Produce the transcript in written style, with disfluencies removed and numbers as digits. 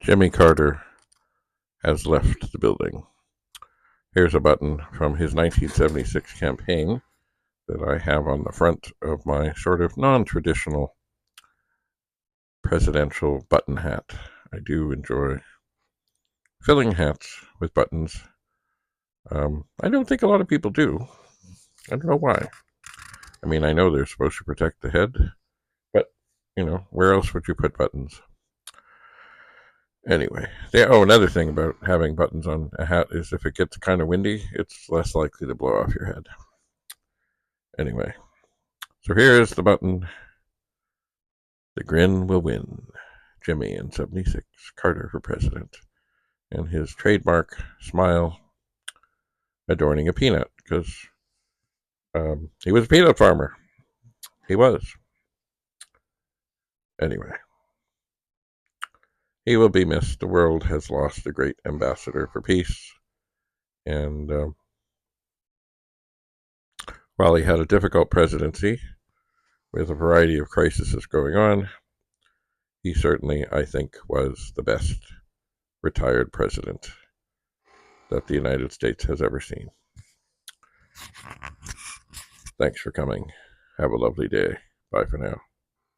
Jimmy Carter has left the building. Here's a button from his 1976 campaign that I have on the front of my sort of non-traditional presidential button hat. I do enjoy filling hats with buttons. I don't think a lot of people do. I don't know why. I mean, I know they're supposed to protect the head, but, where else would you put buttons? Anyway, another thing about having buttons on a hat is if it gets kind of windy, it's less likely to blow off your head. Anyway, so here's the button. The grin will win. Jimmy in 76, Carter for president. And his trademark smile adorning a peanut, because he was a peanut farmer. He was. Anyway, he will be missed. The world has lost a great ambassador for peace. And while he had a difficult presidency with a variety of crises going on, he certainly, I think, was the best retired president that the United States has ever seen. Thanks for coming. Have a lovely day. Bye for now.